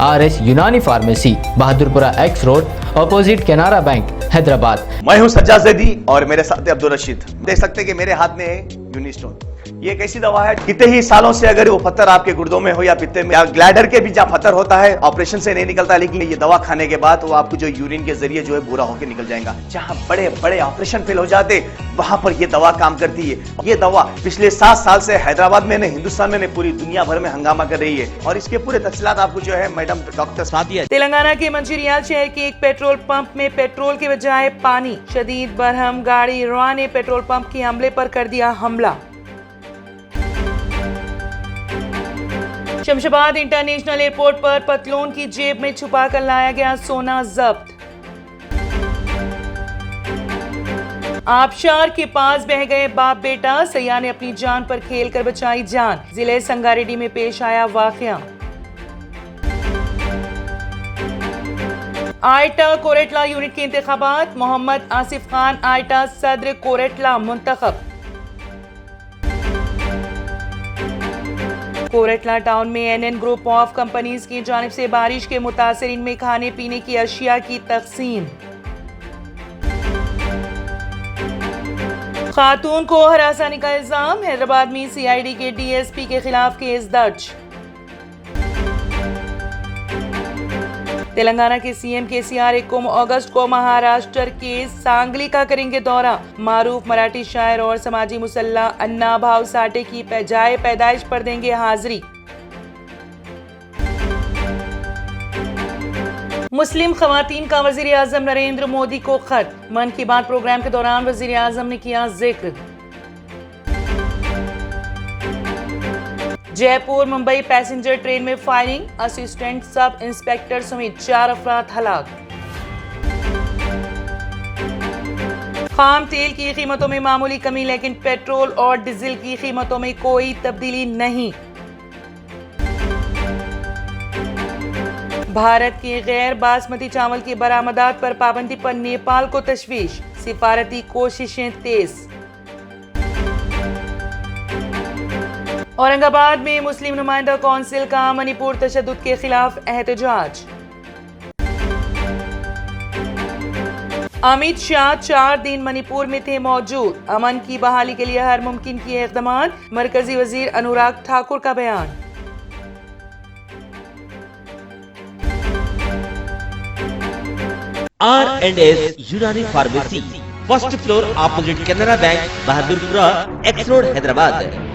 RS यूनानी pharmacy, Bahadurpura X road, opposite Canara bank, Hyderabad. मैं हूं सज्जाद ज़ैदी और मेरे साथ है अब्दुल रशीद। देख सकते हैं कि मेरे हाथ में है यूनिस्टोन। ये एक ऐसी दवा है, कितने ही सालों से अगर वो पत्थर आपके गुर्दों में हो या पित्ते में या ग्लैडर के भी जहाँ पत्थर होता है, ऑपरेशन से नहीं निकलता, लेकिन ये दवा खाने के बाद वो आपको जो यूरिन के जरिए जो है पूरा होकर निकल जाएगा। जहाँ बड़े बड़े ऑपरेशन फेल हो जाते वहां पर ये दवा काम करती है। ये दवा पिछले 7 साल से हैदराबाद में नहीं, हिंदुस्तान में नहीं, पूरी दुनिया भर में हंगामा कर रही है। और इसके पूरे तफसीलात आपको जो है मैडम डॉक्टर सादिया। तेलंगाना के मंचिरियाल शहर के एक पेट्रोल पंप में पेट्रोल के बजाय पानी, शदीद बरहम गाड़ी रवा ने पेट्रोल पंप के अमले पर कर दिया हमला। शमशाबाद इंटरनेशनल एयरपोर्ट पर पतलून की जेब में छुपा कर लाया गया सोना जब्त। आबशार के पास बह गए बाप बेटा, सैया ने अपनी जान पर खेलकर बचाई जान। जिले संगारेड्डी में पेश आया वाकया। आयटा कोरेटला यूनिट के इंतखाबात, मोहम्मद आसिफ खान आयटा सदर कोरेटला मुंतखब। कोरेटला टाउन में एनएन ग्रुप ऑफ कंपनीज की जानिब से बारिश के मुतासरीन में खाने पीने की अशिया की तकसीम। खातून को हरासानी का इल्जाम, हैदराबाद में CID के DSP के खिलाफ केस दर्ज। तेलंगाना के CM KCR 1 अगस्त को महाराष्ट्र के सांगली का करेंगे दौरा। मारूफ मराठी शायर और समाजी मुसल्ला अन्ना भाव साठे की जाए पैदाइश पर देंगे हाजिरी। मुस्लिम खवातीन का वजीर आजम नरेंद्र मोदी को खत, मन की बात प्रोग्राम के दौरान वजीर आजम ने किया जिक्र। जयपुर मुंबई पैसेंजर ट्रेन में फायरिंग, असिस्टेंट सब इंस्पेक्टर समेत 4 अफराद हलाक। खाम तेल की कीमतों में मामूली कमी, लेकिन पेट्रोल और डीजल की कीमतों में कोई तब्दीली नहीं। भारत के गैर बासमती चावल की बरामदात पर पाबंदी पर नेपाल को तशवीश, सिफारती कोशिशें तेज। औरंगाबाद में मुस्लिम नुमाइंदा कौंसिल का मणिपुर तशद्दुद के खिलाफ एहतजाज। अमित शाह 4 दिन मणिपुर में थे मौजूद, अमन की बहाली के लिए हर मुमकिन किए इक़दाम, मरकजी वजीर अनुराग ठाकुर का बयान। R&S यूनानी pharmacy, first floor opposite Canara bank, Bahadurpura X road, Hyderabad.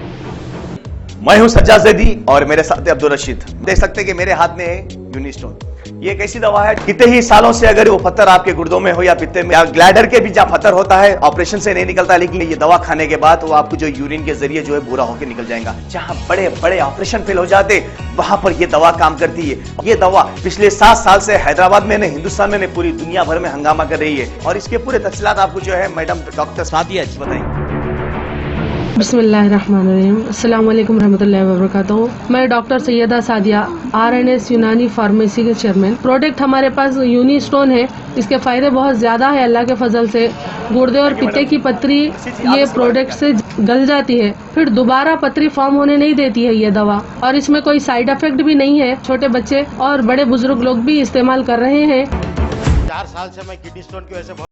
मैं हूं सज्जाद ज़ैदी और मेरे साथ है अब्दुल रशीद। देख सकते हैं कि मेरे हाथ में है यूनिस्टोन। ये एक ऐसी दवा है, कितने ही सालों से अगर वो पत्थर आपके गुर्दों में हो या पित्ते में या ग्लैडर के भी जहाँ पत्थर होता है, ऑपरेशन से नहीं निकलता, लेकिन ये दवा खाने के बाद वो आपको जो यूरिन के जरिए जो है पूरा होकर निकल जाएगा। जहाँ बड़े बड़े ऑपरेशन फेल हो जाते वहां पर ये दवा काम करती है। ये दवा पिछले 7 साल से हैदराबाद में नहीं, हिंदुस्तान में नहीं, पूरी दुनिया भर में हंगामा कर रही है। और इसके पूरे तफसीलात आपको जो है मैडम डॉक्टर सादिया बताएंगे। बिस्मिल्लाहिर्रहमानिर्रहीम, अस्सलाम वालेकुम रहमतुल्लाहि व बरकातहू। मैं डॉक्टर सैयदा सादिया, RNS यूनानी फार्मेसी के चेयरमैन। प्रोडक्ट हमारे पास यूनिस्टोन है। इसके फायदे बहुत ज्यादा है अल्लाह के फजल से। गुर्दे और पित्ते की पथरी ये प्रोडक्ट से गल जाती है, फिर दोबारा पथरी फॉर्म होने नहीं देती है ये दवा। और इसमें कोई साइड इफेक्ट भी नहीं है। छोटे बच्चे और बड़े बुजुर्ग लोग भी इस्तेमाल कर रहे हैं। 4 साल से मैं किडनी स्टोन की वजह से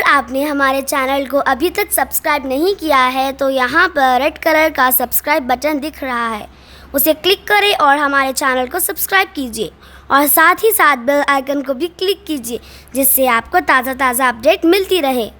आपने हमारे चैनल को अभी तक सब्सक्राइब नहीं किया है तो यहाँ पर रेड कलर का सब्सक्राइब बटन दिख रहा है, उसे क्लिक करें और हमारे चैनल को सब्सक्राइब कीजिए और साथ ही साथ बेल आइकन को भी क्लिक कीजिए जिससे आपको ताज़ा अपडेट मिलती रहे।